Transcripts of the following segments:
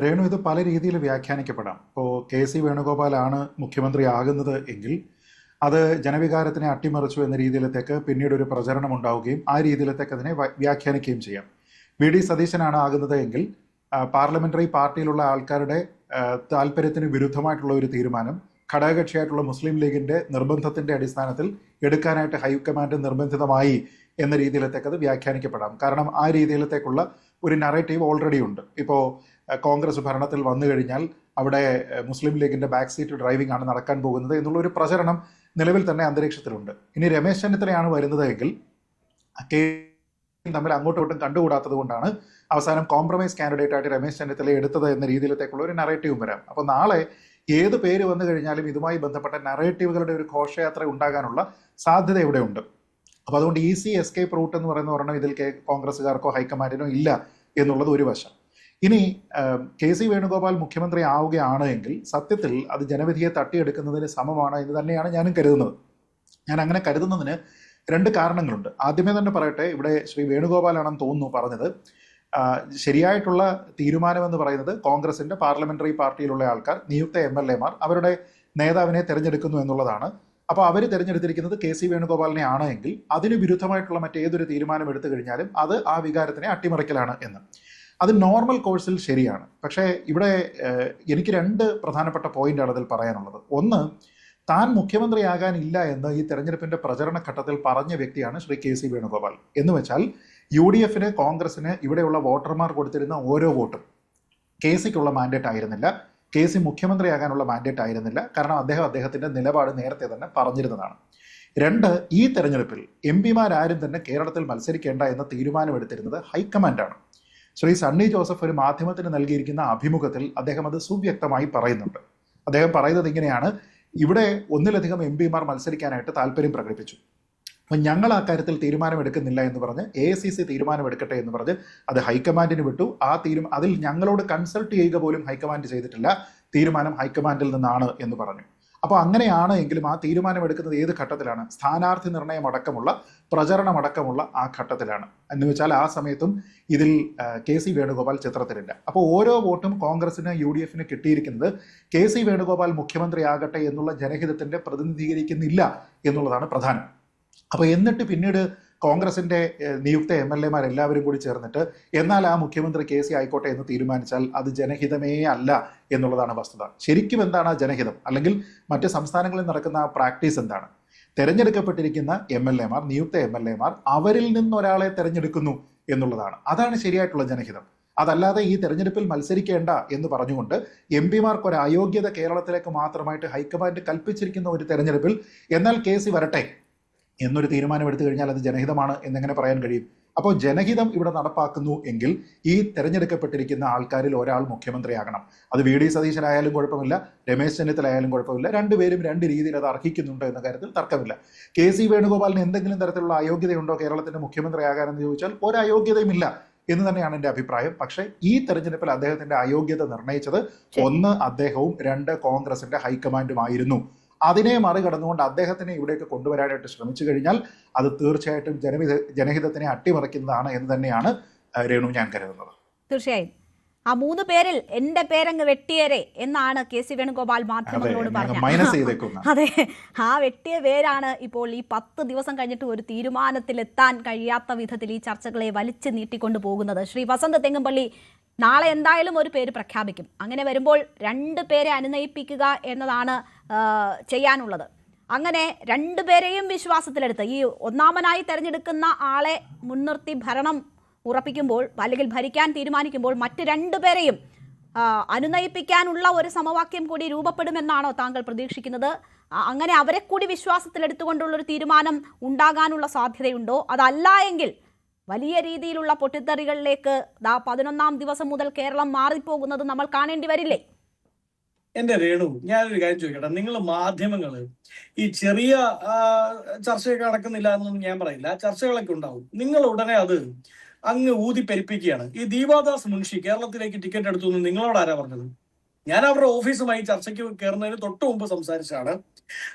രേണു, ഇത് പല രീതിയിൽ വ്യാഖ്യാനിക്കപ്പെടാം. ഇപ്പോൾ കെ.സി. വേണുഗോപാലാണ് മുഖ്യമന്ത്രിയാകുന്നത് എങ്കിൽ അത് ജനവികാരത്തിനെ അട്ടിമറിച്ചു എന്ന രീതിയിലത്തേക്ക് പിന്നീട് ഒരു പ്രചരണം ഉണ്ടാവുകയും ആ രീതിയിലത്തേക്ക് അതിനെ വ്യാഖ്യാനിക്കുകയും ചെയ്യാം. വി.ഡി. സതീശനാണ് ആകുന്നത് എങ്കിൽ പാർലമെന്ററി പാർട്ടിയിലുള്ള ആൾക്കാരുടെ താല്പര്യത്തിന് വിരുദ്ധമായിട്ടുള്ള ഒരു തീരുമാനം ഘടകകക്ഷിയായിട്ടുള്ള മുസ്ലിം ലീഗിന്റെ നിർബന്ധത്തിന്റെ അടിസ്ഥാനത്തിൽ എടുക്കാനായിട്ട് ഹൈക്കമാൻഡ് നിർബന്ധിതമായി എന്ന രീതിയിലത്തേക്ക് അത് വ്യാഖ്യാനിക്കപ്പെടാം. കാരണം ആ രീതിയിലത്തേക്കുള്ള ഒരു നറേറ്റീവ് ഓൾറെഡി ഉണ്ട്. ഇപ്പോൾ കോൺഗ്രസ് ഭരണത്തിൽ വന്നു കഴിഞ്ഞാൽ അവിടെ മുസ്ലിം ലീഗിന്റെ ബാക്ക് സീറ്റ് ഡ്രൈവിംഗ് ആണ് നടക്കാൻ പോകുന്നത് എന്നുള്ള ഒരു പ്രചരണം നിലവിൽ തന്നെ അന്തരീക്ഷത്തിലുണ്ട്. ഇനി രമേശ് ചെന്നിത്തലയാണ് വരുന്നത് എങ്കിൽ തമ്മിൽ അങ്ങോട്ടും ഇങ്ങോട്ടും കണ്ടുകൂടാത്തത് കൊണ്ടാണ് അവസാനം കോംപ്രമൈസ് കാൻഡിഡേറ്റ് ആയിട്ട് രമേശ് ചെന്നിത്തല എടുത്തത് എന്ന രീതിയിലത്തേക്കുള്ള ഒരു നറേറ്റീവും വരാം. അപ്പോൾ നാളെ ഏത് പേര് വന്നു കഴിഞ്ഞാലും ഇതുമായി ബന്ധപ്പെട്ട നറേറ്റീവുകളുടെ ഒരു ഘോഷയാത്ര ഉണ്ടാകാനുള്ള സാധ്യത ഇവിടെയുണ്ട്. അപ്പോൾ അതുകൊണ്ട് ഈസി എസ്കേപ്പ് റൂട്ട് എന്ന് പറയുന്ന ഒരെണ്ണം ഇതിൽ കോൺഗ്രസ്സുകാർക്കോ ഹൈക്കമാൻഡിനോ ഇല്ല എന്നുള്ളത് ഒരു വശം. ഇനി കെ.സി. വേണുഗോപാൽ മുഖ്യമന്ത്രി ആവുകയാണ് എങ്കിൽ സത്യത്തിൽ അത് ജനവിധിയെ തട്ടിയെടുക്കുന്നതിന് സമമാണ് എന്ന് തന്നെയാണ് ഞാനും കരുതുന്നത്. ഞാൻ അങ്ങനെ കരുതുന്നതിന് രണ്ട് കാരണങ്ങളുണ്ട്. ആദ്യമേ തന്നെ പറയട്ടെ, ഇവിടെ ശ്രീ വേണുഗോപാലാണെന്ന് തോന്നുന്നു പറഞ്ഞത്, ശരിയായിട്ടുള്ള തീരുമാനമെന്ന് പറയുന്നത് കോൺഗ്രസിന്റെ പാർലമെന്ററി പാർട്ടിയിലുള്ള ആൾക്കാർ നിയുക്ത MLA മാർ അവരുടെ നേതാവിനെ തെരഞ്ഞെടുക്കുന്നു എന്നുള്ളതാണ്. അപ്പോൾ അവർ തിരഞ്ഞെടുത്തിരിക്കുന്നത് കെ.സി. വേണുഗോപാലിനെ ആണ് എങ്കിൽ അതിന് വിരുദ്ധമായിട്ടുള്ള മറ്റേതൊരു തീരുമാനം എടുത്തു കഴിഞ്ഞാലും അത് ആ വികാരത്തിനെ അട്ടിമറിക്കലാണ് എന്ന്. അത് നോർമൽ കോഴ്സിൽ ശരിയാണ്. പക്ഷേ ഇവിടെ എനിക്ക് രണ്ട് പ്രധാനപ്പെട്ട പോയിന്റാണ് അതിൽ പറയാനുള്ളത്. ഒന്ന്, താൻ മുഖ്യമന്ത്രിയാകാനില്ല എന്ന് ഈ തെരഞ്ഞെടുപ്പിന്റെ പ്രചരണ ഘട്ടത്തിൽ പറഞ്ഞ വ്യക്തിയാണ് ശ്രീ കെ.സി. വേണുഗോപാൽ. എന്ന് വെച്ചാൽ UDF-ന് കോൺഗ്രസിന് ഇവിടെയുള്ള വോട്ടർമാർ കൊടുത്തിരുന്ന ഓരോ വോട്ടും കെ.സിക്കുള്ള മാൻഡേറ്റ് ആയിരുന്നില്ല, കെ.സി. മുഖ്യമന്ത്രിയാകാനുള്ള മാൻഡേറ്റ് ആയിരുന്നില്ല. കാരണം അദ്ദേഹത്തിന്റെ നിലപാട് നേരത്തെ തന്നെ പറഞ്ഞിരുന്നതാണ്. രണ്ട്, ഈ തെരഞ്ഞെടുപ്പിൽ MP-മാരാരും തന്നെ കേരളത്തിൽ മത്സരിക്കേണ്ട എന്ന തീരുമാനമെടുത്തിരുന്നത് ഹൈക്കമാൻഡാണ്. ശ്രീ സണ്ണി ജോസഫ് ഒരു മാധ്യമത്തിന് നൽകിയിരിക്കുന്ന അഭിമുഖത്തിൽ അദ്ദേഹം അത് സുവ്യക്തമായി പറയുന്നുണ്ട്. അദ്ദേഹം പറയുന്നത് ഇങ്ങനെയാണ്: ഇവിടെ ഒന്നിലധികം MP-മാർ മത്സരിക്കാനായിട്ട് താല്പര്യം പ്രകടിപ്പിച്ചു. അപ്പം ഞങ്ങൾ ആ കാര്യത്തിൽ തീരുമാനമെടുക്കുന്നില്ല എന്ന് പറഞ്ഞ് AICC തീരുമാനമെടുക്കട്ടെ എന്ന് പറഞ്ഞ് അത് ഹൈക്കമാൻഡിന് വിട്ടു. അതിൽ ഞങ്ങളോട് കൺസൾട്ട് ചെയ്യുക പോലും ഹൈക്കമാൻഡ് ചെയ്തിട്ടില്ല, തീരുമാനം ഹൈക്കമാൻഡിൽ നിന്നാണ് എന്ന് പറഞ്ഞു. അപ്പോൾ അങ്ങനെയാണ് എങ്കിലും ആ തീരുമാനമെടുക്കുന്നത് ഏത് ഘട്ടത്തിലാണ്? സ്ഥാനാർത്ഥി നിർണയം അടക്കമുള്ള പ്രചരണമടക്കമുള്ള ആ ഘട്ടത്തിലാണ്. എന്ന് വെച്ചാൽ ആ സമയത്തും ഇതിൽ കെ.സി. വേണുഗോപാൽ ചിത്രത്തിലില്ല. അപ്പോൾ ഓരോ വോട്ടും കോൺഗ്രസിന് UDF-ന് കിട്ടിയിരിക്കുന്നത് കെ.സി. വേണുഗോപാൽ മുഖ്യമന്ത്രിയാകട്ടെ എന്നുള്ള ജനഹിതത്തിന്റെ പ്രതിനിധീകരിക്കുന്നില്ല എന്നുള്ളതാണ് പ്രധാനം. അപ്പോൾ എന്നിട്ട് പിന്നീട് കോൺഗ്രസിന്റെ നിയുക്ത MLA-മാർ എല്ലാവരും കൂടി ചേർന്നിട്ട് എന്നാൽ ആ മുഖ്യമന്ത്രി കെ.സി. ആയിക്കോട്ടെ എന്ന് തീരുമാനിച്ചാൽ അത് ജനഹിതമേ അല്ല എന്നുള്ളതാണ് വസ്തുത. ശരിക്കും എന്താണ് ആ ജനഹിതം? അല്ലെങ്കിൽ മറ്റ് സംസ്ഥാനങ്ങളിൽ നടക്കുന്ന ആ പ്രാക്ടീസ് എന്താണ്? തെരഞ്ഞെടുക്കപ്പെട്ടിരിക്കുന്ന MLA-മാർ, നിയുക്ത MLA-മാർ അവരിൽ നിന്നൊരാളെ തെരഞ്ഞെടുക്കുന്നു എന്നുള്ളതാണ്. അതാണ് ശരിയായിട്ടുള്ള ജനഹിതം. അതല്ലാതെ ഈ തെരഞ്ഞെടുപ്പിൽ മത്സരിക്കേണ്ട എന്ന് പറഞ്ഞുകൊണ്ട് MP-മാർക്ക് ഒരു അയോഗ്യത കേരളത്തിലേക്ക് മാത്രമായിട്ട് ഹൈക്കമാൻഡ് കൽപ്പിച്ചിരിക്കുന്ന ഒരു തെരഞ്ഞെടുപ്പിൽ എന്നാൽ കെ.സി. വരട്ടെ എന്നൊരു തീരുമാനം എടുത്തു കഴിഞ്ഞാൽ അത് ജനഹിതമാണ് എന്നെങ്ങനെ പറയാൻ കഴിയും? അപ്പോൾ ജനഹിതം ഇവിടെ നടപ്പാക്കുന്നു എങ്കിൽ ഈ തെരഞ്ഞെടുക്കപ്പെട്ടിരിക്കുന്ന ആൾക്കാരിൽ ഒരാൾ മുഖ്യമന്ത്രിയാകണം. അത് വി.ഡി. സതീശനായാലും കുഴപ്പമില്ല, രമേശ് ചെന്നിത്തല ആയാലും കുഴപ്പമില്ല. രണ്ടുപേരും രണ്ട് രീതിയിൽ അത് അർഹിക്കുന്നുണ്ട് എന്ന കാര്യത്തിൽ തർക്കമില്ല. കെ.സി. വേണുഗോപാലിന് എന്തെങ്കിലും തരത്തിലുള്ള അയോഗ്യതയുണ്ടോ കേരളത്തിന്റെ മുഖ്യമന്ത്രിയാകാനെന്ന് ചോദിച്ചാൽ ഒരു അയോഗ്യതയുമില്ല എന്ന് തന്നെയാണ് എൻ്റെ അഭിപ്രായം. പക്ഷേ ഈ തെരഞ്ഞെടുപ്പിൽ അദ്ദേഹത്തിന്റെ അയോഗ്യത നിർണയിച്ചത് ഒന്ന് അദ്ദേഹവും, രണ്ട് കോൺഗ്രസിന്റെ ഹൈക്കമാൻഡുമായിരുന്നു. അതിനെ മറികടന്നുകൊണ്ട് അദ്ദേഹത്തിനെ ഇവിടേക്ക് കൊണ്ടുവരാനായിട്ട് ശ്രമിച്ചു കഴിഞ്ഞാൽ അത് തീർച്ചയായിട്ടും ജനഹിതത്തിനെ അട്ടിമറിക്കുന്നതാണ് എന്ന് തന്നെയാണ് രേണു ഞാൻ കരുതുന്നത്. തീർച്ചയായും ആ മൂന്ന് പേരിൽ എന്റെ പേരങ്ങ് വെട്ടിയേരെ എന്നാണ് കെ.സി. വേണുഗോപാൽ മാധ്യമങ്ങളോട് പറഞ്ഞത്. അതെ, ആ വെട്ടിയ പേരാണ് ഇപ്പോൾ ഈ 10 ദിവസം കഴിഞ്ഞിട്ട് ഒരു തീരുമാനത്തിലെത്താൻ കഴിയാത്ത വിധത്തിൽ ഈ ചർച്ചകളെ വലിച്ചു നീട്ടിക്കൊണ്ടു പോകുന്നത്. ശ്രീ വസന്ത് തെങ്ങുംപള്ളി, നാളെ എന്തായാലും ഒരു പേര് പ്രഖ്യാപിക്കും. അങ്ങനെ വരുമ്പോൾ 2 പേരെ അനുനയിപ്പിക്കുക എന്നതാണ് ചെയ്യാനുള്ളത്. അങ്ങനെ 2 പേരെയും വിശ്വാസത്തിലെടുത്ത് ഈ ഒന്നാമനായി തെരഞ്ഞെടുക്കുന്ന ആളെ മുൻനിർത്തി ഭരണം ഉറപ്പിക്കുമ്പോൾ അല്ലെങ്കിൽ ഭരിക്കാൻ തീരുമാനിക്കുമ്പോൾ മറ്റ് 2 പേരെയും അനുനയിപ്പിക്കാനുള്ള ഒരു സമവാക്യം കൂടി രൂപപ്പെടുമെന്നാണോ താങ്കൾ പ്രതീക്ഷിക്കുന്നത്? അങ്ങനെ അവരെ കൂടി വിശ്വാസത്തിലെടുത്തുകൊണ്ടുള്ളൊരു തീരുമാനം ഉണ്ടാകാനുള്ള സാധ്യതയുണ്ടോ? അതല്ല എങ്കിൽ വലിയ രീതിയിലുള്ള പൊട്ടിത്തെറികളിലേക്ക് 11-ാം ദിവസം മുതൽ കേരളം മാറിപ്പോകുന്നത് നമ്മൾ കാണേണ്ടി വരില്ലേ? എന്റെ രേണു, ഞാനൊരു കാര്യം ചോദിക്കട്ടെ. നിങ്ങൾ മാധ്യമങ്ങള് ഈ ചെറിയ ചർച്ചയൊക്കെ നടക്കുന്നില്ല എന്നൊന്നും ഞാൻ പറയില്ല, ചർച്ചകളൊക്കെ ഉണ്ടാവും. നിങ്ങൾ ഉടനെ അത് അങ്ങ് ഊതിപ്പെരിപ്പിക്കുകയാണ്. ഈ ദീപാദാസ് മുൻഷി കേരളത്തിലേക്ക് ടിക്കറ്റ് എടുത്തു എന്ന് നിങ്ങളോട് ആരാ പറഞ്ഞത്? ഞാൻ അവരുടെ ഓഫീസുമായി ചർച്ചയ്ക്ക് കയറുന്നതിന് തൊട്ട് മുമ്പ് സംസാരിച്ചാണ്.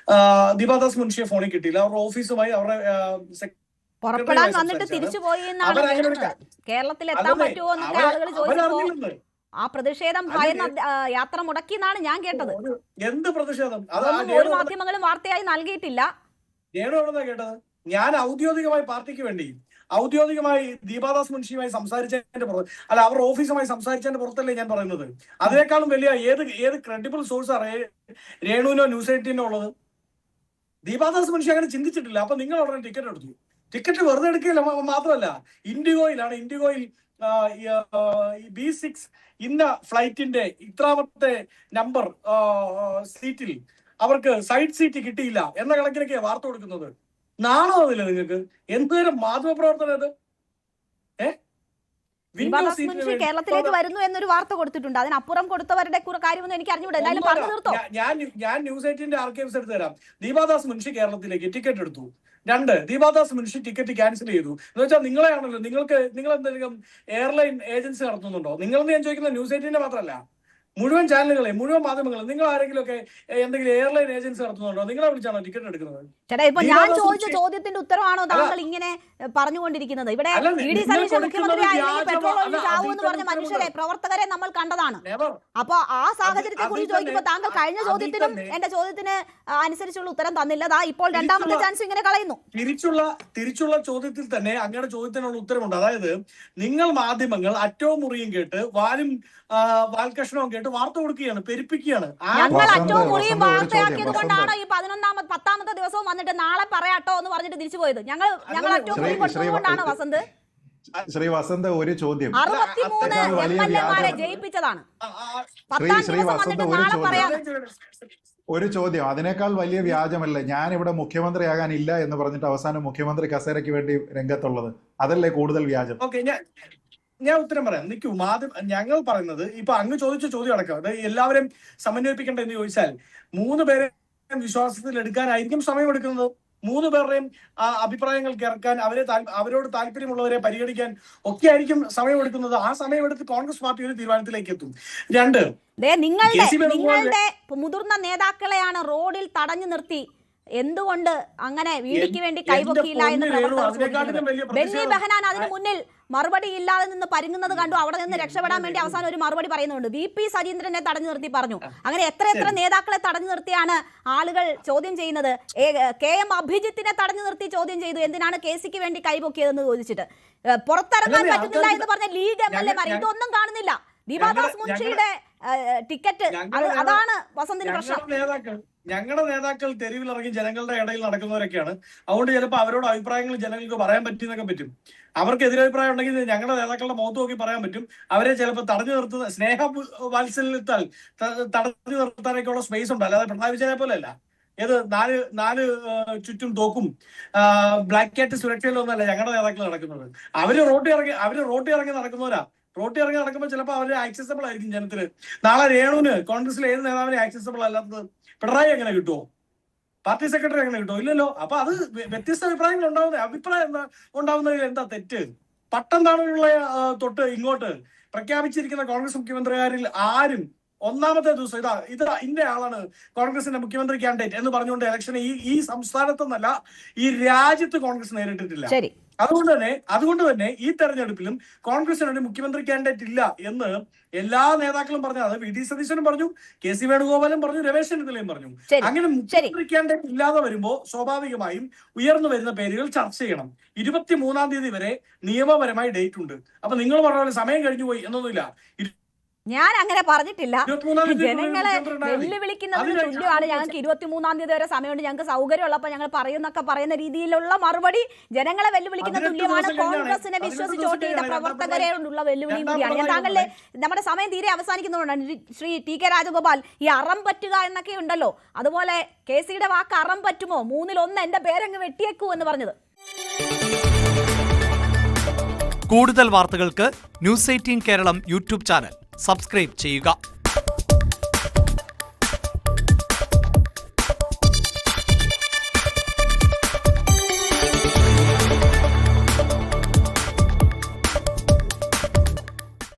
ദീപാദാസ് മുൻഷിയെ ഫോണിൽ കിട്ടിയില്ല. അവരുടെ ഓഫീസുമായി അവരുടെ പുറപ്പെടാൻ വന്നിട്ട് തിരിച്ചു പോയി എന്നാണ് കേരളത്തിൽ എത്താൻ പറ്റുമോ എന്നൊക്കെ ആളുകൾ ചോദിച്ചപ്പോൾ ആ പ്രതിഷേധം ഭയന്ന് യാത്ര മുടക്കി എന്നാണ് ഞാൻ കേട്ടത്. എന്ത് പ്രതിഷേധം? അതൊന്നും ഒരു മാധ്യമങ്ങളും വാർത്തയായി നൽകിയിട്ടില്ല. കേട്ടത് ഞാൻ ഔദ്യോഗികമായി പാർട്ടിക്ക് വേണ്ടി ഔദ്യോഗികമായി ദീപാദാസ് മുൻഷിയുമായി സംസാരിച്ചതിന്റെ പുറത്ത്, അല്ല അവരുടെ ഓഫീസുമായി സംസാരിച്ചതിന്റെ പുറത്തല്ലേ ഞാൻ പറയുന്നത്. അതിനേക്കാളും വലിയ ഏത് ക്രെഡിബിൾ സോഴ്സാണ് രേണുവിനോ ന്യൂസ് 18നോ ഉള്ളത്? ദീപാദാസ് മുൻഷി അങ്ങനെ ചിന്തിച്ചിട്ടില്ല. അപ്പൊ നിങ്ങൾ ഉടനെ ടിക്കറ്റ് എടുത്തു. ടിക്കറ്റ് വെറുതെ എടുക്കില്ല മാത്രമല്ല, ഇൻഡിഗോയിൽ B6 ഇന്ന ഫ്ലൈറ്റിന്റെ ഇത്രാമത്തെ നമ്പർ സീറ്റിൽ അവർക്ക് സൈഡ് സീറ്റ് കിട്ടിയില്ല എന്ന കണക്കിനൊക്കെ വാർത്ത കൊടുക്കുന്നത്. നാണമാവില്ല നിങ്ങൾക്ക്? എന്തുതരം മാധ്യമപ്രവർത്തനം ഇത്? ദീപാദാസ് മുൻഷി കേരളത്തിലേക്ക് വരുന്നു എന്നൊരു വാർത്ത കൊടുത്തിട്ടുണ്ട്. അതിനപ്പുറം കൊടുത്തവരുടെ കാര്യമൊന്നും എനിക്ക് അറിഞ്ഞൂടാ. എന്തായാലും പറഞ്ഞു തീർത്തോ. ഞാൻ ന്യൂസ് 18ന്റെ ആർക്കൈവ്സ് എടുത്ത് തരാം. ദീപാദാസ് മുൻഷി കേരളത്തിലേക്ക് ടിക്കറ്റ് എടുത്തു. 2, ദീപാദാസ് മുൻഷി ടിക്കറ്റ് ക്യാൻസൽ ചെയ്തു. എന്ന് വെച്ചാൽ നിങ്ങളെയാണല്ലോ, നിങ്ങൾ എന്തെങ്കിലും എയർലൈൻ ഏജൻസി നടത്തുന്നുണ്ടോ? നിങ്ങളെന്ന് ഞാൻ ചോദിക്കുന്നത് ന്യൂസ് 18ന്റെ മാത്രമല്ല, മുഴുവൻ ചാനലുകളെ, മുഴുവൻ മാധ്യമങ്ങളെ. നിങ്ങൾ ആരെങ്കിലും ഒക്കെ എന്തെങ്കിലും എയർലൈൻ ഏജൻസി നടത്തുന്നുണ്ടോ? നിങ്ങളെ വിളിച്ചാണോ ടിക്കറ്റ് എടുക്കുന്നത്? ചേട്ടാ, ഇപ്പൊ ഞാൻ ചോദിച്ച ചോദ്യത്തിന്റെ ഉത്തരവാണോ താങ്കൾ ഇങ്ങനെ പറഞ്ഞുകൊണ്ടിരിക്കുന്നത്? ഇവിടെ വി.ഡി. സതീശൻ മുഖ്യമന്ത്രിയായിരുന്നെങ്കിൽ പെട്രോൾ ഒഴിച്ച് ആവൂന്ന് പറഞ്ഞ മനുഷ്യരെ, പ്രവർത്തകരെ നമ്മൾ കണ്ടതാണ്. അപ്പൊ ആ സാഹചര്യത്തെ കുറിച്ച് ചോദിക്കുമ്പോൾ താങ്കൾ കഴിഞ്ഞ ചോദ്യത്തിനും എന്റെ ചോദ്യത്തിന് അനുസരിച്ചുള്ള ഉത്തരം തന്നില്ല. ഇപ്പോൾ രണ്ടാമത്തെ ചാൻസ് ഇങ്ങനെ കളയുന്നു. തിരിച്ചുള്ള ചോദ്യത്തിൽ തന്നെ അങ്ങയുടെ ചോദ്യത്തിനുള്ള ഉത്തരവുണ്ട്. അതായത് നിങ്ങൾ മാധ്യമങ്ങൾ അറ്റവും മുറിയും കേട്ട് വാൽകഷ്ണവും കേട്ട് വാർത്ത കൊടുക്കുകയാണ്, പെരുപ്പിക്കുകയാണ്. ഞങ്ങൾ അറ്റവും മുറിയും വാർത്തയാക്കിയത് കൊണ്ടാണ് ഈ 10ാമത്തെ ദിവസവും വന്നിട്ട് നാളെ പറയാട്ടോ എന്ന് പറഞ്ഞിട്ട് തിരിച്ചു പോയത്. ഞങ്ങൾ അറ്റവും മുറിയും കൊടുത്തുകൊണ്ടാണ് വസന്ത്. ശ്രീ വസന്ത്, ഒരു ചോദ്യം. 63 MLA-മാരെ ജയിപ്പിച്ചതാണ്. 10ാം ദിവസം വന്നിട്ട് നാളെ പറയാം. ഒരു ചോദ്യം, അതിനേക്കാൾ വലിയ വ്യാജമല്ലേ ഞാനിവിടെ മുഖ്യമന്ത്രിയാകാനില്ല എന്ന് പറഞ്ഞിട്ട് അവസാനം മുഖ്യമന്ത്രി കസേരയ്ക്ക് വേണ്ടി രംഗത്തുള്ളത്? അതല്ലേ കൂടുതൽ വ്യാജം? ഞാൻ ഉത്തരം പറയാം, നിൽക്കൂ. ഞങ്ങൾ പറയുന്നത് ഇപ്പൊ അങ്ങ് ചോദിച്ച ചോദ്യം അടക്കം, അതായത് എല്ലാവരും സമന്വയിപ്പിക്കണ്ട എന്ന് ചോദിച്ചാൽ 3 പേരെ വിശ്വാസത്തിൽ എടുക്കാനായിരിക്കും സമയമെടുക്കുന്നത്. 3 പേരുടെയും അഭിപ്രായങ്ങൾ കേൾക്കാൻ, അവരോട് താല്പര്യമുള്ളവരെ പരിഗണിക്കാൻ ഒക്കെ ആയിരിക്കും സമയമെടുക്കുന്നത്. ആ സമയമെടുത്ത് കോൺഗ്രസ് പാർട്ടി ഒരു തീരുമാനത്തിലേക്ക് എത്തും. 2, നിങ്ങളുടെ മുതിർന്ന നേതാക്കളെയാണ് റോഡിൽ തടഞ്ഞു നിർത്തി എന്തുകൊണ്ട് അങ്ങനെ വീടിക്ക് വേണ്ടി കൈപൊക്കിയില്ല എന്ന് ബെന്നി ബെഹനാൻ അതിന് മുന്നിൽ മറുപടി ഇല്ലാതെ നിന്ന് പരുങ്ങുന്നത് കണ്ടു. അവിടെ നിന്ന് രക്ഷപ്പെടാൻ വേണ്ടി അവസാനം ഒരു മറുപടി പറയുന്നുണ്ട്. വി.പി. സജീന്ദ്രനെ തടഞ്ഞു നിർത്തി പറഞ്ഞു. അങ്ങനെ എത്ര നേതാക്കളെ തടഞ്ഞു നിർത്തിയാണ് ആളുകൾ ചോദ്യം ചെയ്യുന്നത്. KM അഭിജിത്തിനെ തടഞ്ഞു നിർത്തി ചോദ്യം ചെയ്തു. എന്തിനാണ് KC-ക്ക് വേണ്ടി കൈപൊക്കിയതെന്ന് ചോദിച്ചിട്ട്. പുറത്തിറങ്ങാൻ പറ്റുന്നില്ല എന്ന് പറഞ്ഞ ലീഗ് MLA-മാർ ഇതൊന്നും കാണുന്നില്ല. ദീപാദാസ് മുൻഷിയുടെ ടിക്കറ്റ്, അതാണ് വസന്തിന് പ്രശ്നം. ഞങ്ങളുടെ നേതാക്കൾ തെരുവിലിറങ്ങി ജനങ്ങളുടെ ഇടയിൽ നടക്കുന്നവരൊക്കെയാണ്. അതുകൊണ്ട് ചിലപ്പോൾ അവരോട് അഭിപ്രായങ്ങൾ ജനങ്ങൾക്ക് പറയാൻ പറ്റുന്നൊക്കെ പറ്റും. അവർക്ക് എതിരഭിപ്രായം ഉണ്ടെങ്കിൽ ഞങ്ങളുടെ നേതാക്കളുടെ മുഖത്ത് നോക്കി പറയാൻ പറ്റും. അവരെ ചിലപ്പോൾ തടഞ്ഞു നിർത്തുന്ന സ്നേഹ വാത്സല്യത്താൽ തടഞ്ഞു നിർത്താനൊക്കെയുള്ള സ്പേസ് ഉണ്ട്. അല്ലാതെ പിണറായി വിജയനെ പോലെ അല്ല. ഏത് നാല് ചുറ്റും തോക്കും ബ്ലാക്ക് ക്യാറ്റ് സുരക്ഷയിലൊന്നല്ല ഞങ്ങളുടെ നേതാക്കൾ നടക്കുന്നത്. അവര് റോട്ടി ഇറങ്ങി നടക്കുന്നവരാ. റോട്ടി ഇറങ്ങി നടക്കുമ്പോൾ ചിലപ്പോൾ അവര് ആക്സസബിൾ ആയിരിക്കും ജനത്തിന്. നാളെ രേണുവിന് കോൺഗ്രസിലെ ഏത് നേതാവിനെ ആക്സസബിൾ അല്ലാത്തത് പിണറായി എങ്ങനെ കിട്ടുമോ? പാർട്ടി സെക്രട്ടറി എങ്ങനെ കിട്ടുമോ? ഇല്ലല്ലോ. അപ്പൊ അത് വ്യത്യസ്ത അഭിപ്രായങ്ങൾ ഉണ്ടാവുന്നതിൽ എന്താ തെറ്റ്? പട്ടം താണുള്ള തൊട്ട് ഇങ്ങോട്ട് പ്രഖ്യാപിച്ചിരിക്കുന്ന കോൺഗ്രസ് മുഖ്യമന്ത്രിമാരിൽ ആരും ഒന്നാമത്തെ ദിവസം ഇന്ന ആളാണ് കോൺഗ്രസിന്റെ മുഖ്യമന്ത്രി കാൻഡിഡേറ്റ് എന്ന് പറഞ്ഞുകൊണ്ട് ഇലക്ഷന് ഈ സംസ്ഥാനത്തൊന്നല്ല ഈ രാജ്യത്ത് കോൺഗ്രസ് നേരിട്ടിട്ടില്ല. അതുകൊണ്ട് തന്നെ ഈ തെരഞ്ഞെടുപ്പിലും കോൺഗ്രസിന് ഒരു മുഖ്യമന്ത്രി കാൻഡിഡേറ്റ് ഇല്ല എന്ന് എല്ലാ നേതാക്കളും പറഞ്ഞു. അത് വി.ഡി. സതീശനും പറഞ്ഞു, KC വേണുഗോപാലും പറഞ്ഞു, രമേശ് ചെന്നിത്തലയും പറഞ്ഞു. അങ്ങനെ മുഖ്യമന്ത്രി കാൻഡിഡേറ്റ് ഇല്ലാതെ വരുമ്പോൾ സ്വാഭാവികമായും ഉയർന്നു വരുന്ന പേരുകൾ ചർച്ച ചെയ്യണം. 23-ാം തീയതി വരെ നിയമപരമായി ഡേറ്റ് ഉണ്ട്. അപ്പൊ നിങ്ങൾ പറഞ്ഞ പോലെ സമയം കഴിഞ്ഞു പോയി എന്നൊന്നുമില്ല. ഞാൻ അങ്ങനെ പറഞ്ഞിട്ടില്ല. ജനങ്ങളെ വെല്ലുവിളിക്കുന്നതിന് തുല്യമാണ്. ഞങ്ങൾക്ക് 23-ാം തീയതി വരെ സമയമുണ്ട്, ഞങ്ങൾക്ക് സൗകര്യമുള്ളപ്പോൾ ഞങ്ങൾ പറയുന്ന രീതിയിലുള്ള മറുപടി ജനങ്ങളെ വെല്ലുവിളിക്കുന്ന തുല്യമാണ്. കോൺഗ്രസിനെ വിശ്വസിച്ച് വോട്ട് ചെയ്ത പ്രവർത്തകരോടുള്ള വെല്ലുവിളിയും കൂടിയാണ്. ഞാൻ താങ്കളുടെ നമ്മുടെ സമയം തീരെ അവസാനിക്കുന്നതുകൊണ്ടാണ് ശ്രീ T.K. രാജഗോപാൽ, ഈ അറം പറ്റുക എന്നൊക്കെ ഉണ്ടല്ലോ, അതുപോലെ KC-യുടെ വാക്ക് അറം പറ്റുമോ? 3-1 എന്റെ പേരങ്ങ് വെട്ടിയേക്കൂ എന്ന് പറഞ്ഞത്. കൂടുതൽ വാർത്തകൾക്ക് news 18 Keralam YouTube channel subscribe ചെയ്യുക.